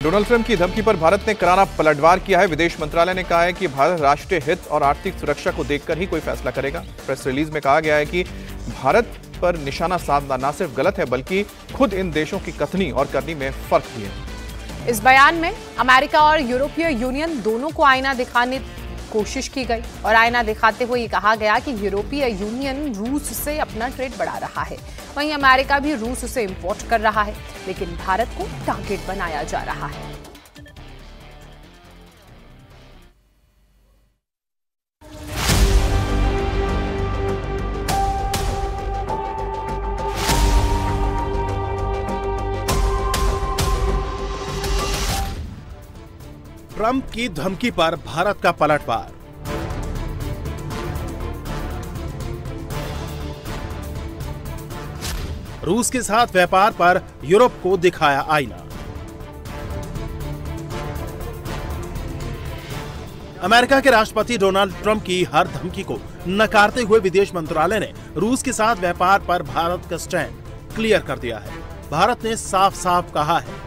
Donald Trump की धमकी पर भारत ने करारा पलटवार किया है। विदेश मंत्रालय ने कहा है कि भारत राष्ट्रीय हित और आर्थिक सुरक्षा को देखकर ही कोई फैसला करेगा। प्रेस रिलीज में कहा गया है कि भारत पर निशाना साधना न सिर्फ गलत है बल्कि खुद इन देशों की कथनी और करनी में फर्क भी है। इस बयान में अमेरिका और यूरोपीय यूनियन दोनों को आईना दिखाने कोशिश की गई और आईना दिखाते हुए ये कहा गया कि यूरोपीय यूनियन रूस से अपना ट्रेड बढ़ा रहा है, वहीं अमेरिका भी रूस से इंपोर्ट कर रहा है, लेकिन भारत को टारगेट बनाया जा रहा है। ट्रंप की धमकी पर भारत का पलटवार। रूस के साथ व्यापार पर यूरोप को दिखाया आईना। अमेरिका के राष्ट्रपति डोनाल्ड ट्रंप की हर धमकी को नकारते हुए विदेश मंत्रालय ने रूस के साथ व्यापार पर भारत का स्टैंड क्लियर कर दिया है। भारत ने साफ साफ कहा है,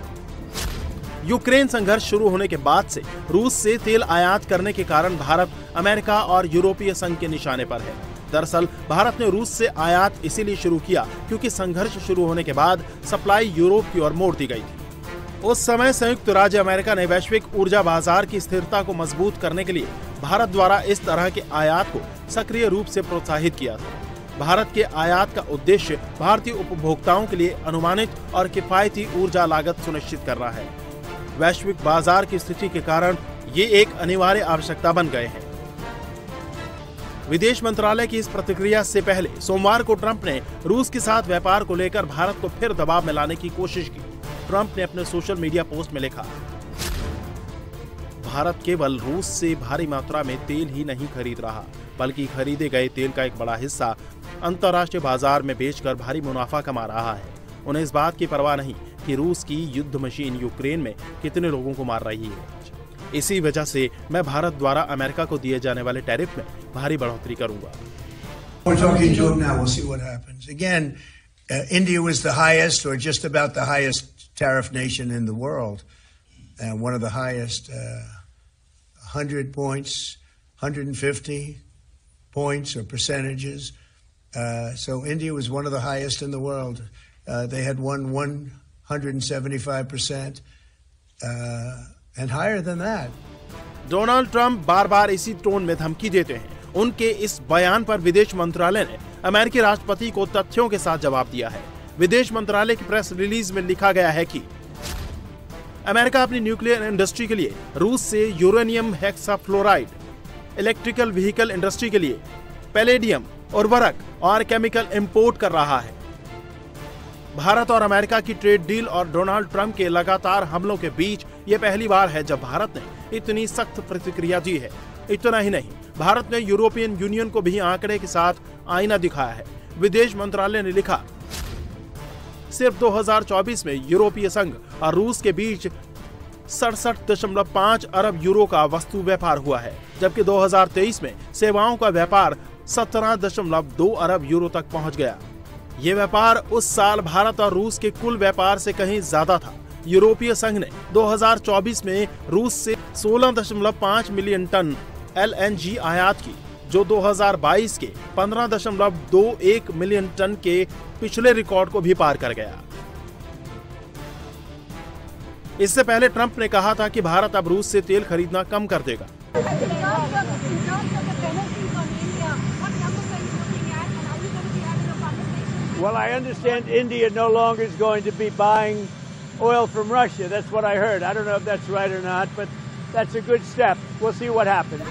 यूक्रेन संघर्ष शुरू होने के बाद से रूस से तेल आयात करने के कारण भारत अमेरिका और यूरोपीय संघ के निशाने पर है। दरअसल भारत ने रूस से आयात इसीलिए शुरू किया क्योंकि संघर्ष शुरू होने के बाद सप्लाई यूरोप की ओर मोड़ दी गई थी। उस समय संयुक्त राज्य अमेरिका ने वैश्विक ऊर्जा बाजार की स्थिरता को मजबूत करने के लिए भारत द्वारा इस तरह के आयात को सक्रिय रूप से प्रोत्साहित किया था। भारत के आयात का उद्देश्य भारतीय उपभोक्ताओं के लिए अनुमानित और किफायती ऊर्जा लागत सुनिश्चित करना है। वैश्विक बाजार की स्थिति के कारण ये एक अनिवार्य आवश्यकता बन गए हैं। विदेश मंत्रालय की इस प्रतिक्रिया से पहले सोमवार को ट्रंप ने रूस के साथ व्यापार को लेकर भारत को फिर दबाव में लाने की कोशिश की। ट्रंप ने अपने सोशल मीडिया पोस्ट में लिखा, भारत केवल रूस से भारी मात्रा में तेल ही नहीं खरीद रहा बल्कि खरीदे गए तेल का एक बड़ा हिस्सा अंतर्राष्ट्रीय बाजार में बेचकर भारी मुनाफा कमा रहा है। उन्हें इस बात की परवाह नहीं कि रूस की युद्ध मशीन यूक्रेन में कितने लोगों को मार रही है। इसी वजह से मैं भारत द्वारा अमेरिका को दिए जाने वाले टैरिफ में भारी बढ़ोतरी करूंगा। India was the highest or just about the highest tariff nation in the world, and one of the highest, 100 points, 150 points or percentages. So India was one of the highest in the world. They had won 175%, and higher than that. Donald Trump बार बार इसी tone में धमकी देते हैं। उनके इस बयान पर विदेश मंत्रालय ने अमेरिकी राष्ट्रपति को तथ्यों के साथ जवाब दिया है। विदेश मंत्रालय की प्रेस रिलीज में लिखा गया है कि अमेरिका अपनी न्यूक्लियर इंडस्ट्री के लिए रूस से uranium hexafluoride, electrical vehicle industry के लिए पैलेडियम, उर्वरक और केमिकल इंपोर्ट कर रहा है। भारत और अमेरिका की ट्रेड डील और डोनाल्ड ट्रंप के लगातार हमलों के बीच ये पहली बार है जब भारत ने इतनी सख्त प्रतिक्रिया दी है। इतना ही नहीं, भारत ने यूरोपियन यूनियन को भी आंकड़े के साथ आईना दिखाया है। विदेश मंत्रालय ने लिखा, सिर्फ 2024 में यूरोपीय संघ और रूस के बीच 67.5 अरब यूरो का वस्तु व्यापार हुआ है, जबकि 2023 में सेवाओं का व्यापार 17.2 अरब यूरो तक पहुंच गया। ये व्यापार उस साल भारत और रूस के कुल व्यापार से कहीं ज्यादा था। यूरोपीय संघ ने 2024 में रूस से 16.5 मिलियन टन LNG आयात की, जो 2022 के 15.21 मिलियन टन के पिछले रिकॉर्ड को भी पार कर गया। इससे पहले ट्रंप ने कहा था कि भारत अब रूस से तेल खरीदना कम कर देगा। Well, I understand India no longer is going to be buying oil from Russia. That's what I heard. I don't know if that's right or not, but that's a good step. We'll see what happens.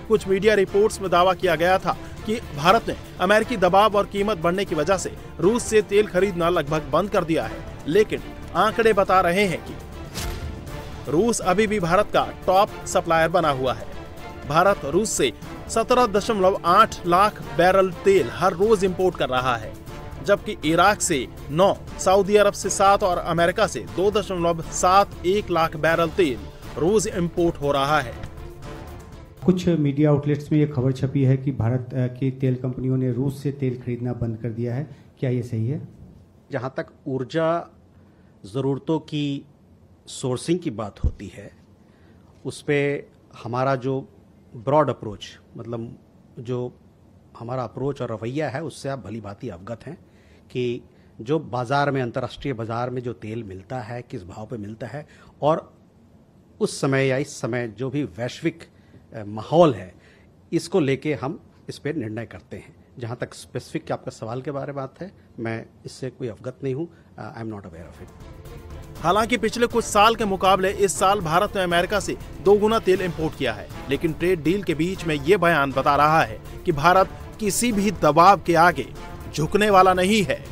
कुछ media reports में दावा किया गया था कि भारत ने अमेरिकी दबाव और कीमत बढ़ने की वजह से रूस से तेल खरीदना लगभग बंद कर दिया है, लेकिन आंकड़े बता रहे हैं कि रूस अभी भी भारत का टॉप सप्लायर बना हुआ है। भारत रूस से 17.8 लाख बैरल तेल हर रोज इंपोर्ट कर रहा है, जबकि इराक से 9, सऊदी अरब से 7 और अमेरिका से 2.71 लाख बैरल तेल रोज इंपोर्ट हो रहा है। कुछ मीडिया आउटलेट्स में ये खबर छपी है कि भारत की तेल कंपनियों ने रूस से तेल खरीदना बंद कर दिया है। क्या ये सही है? जहां तक ऊर्जा ज़रूरतों की सोर्सिंग की बात होती है उस पे हमारा जो ब्रॉड अप्रोच, मतलब जो हमारा अप्रोच और रवैया है, उससे आप भली भांति अवगत हैं कि जो बाज़ार में, अंतर्राष्ट्रीय बाज़ार में जो तेल मिलता है, किस भाव पे मिलता है, और उस समय या इस समय जो भी वैश्विक माहौल है, इसको लेके हम इस पर निर्णय करते हैं। जहाँ तक स्पेसिफिक आपका सवाल के बारे में बात है, मैं इससे कोई अवगत नहीं हूँ, I am not aware of it. हालांकि पिछले कुछ साल के मुकाबले इस साल भारत ने अमेरिका से 2 गुना तेल इंपोर्ट किया है, लेकिन ट्रेड डील के बीच में ये बयान बता रहा है कि भारत किसी भी दबाव के आगे झुकने वाला नहीं है।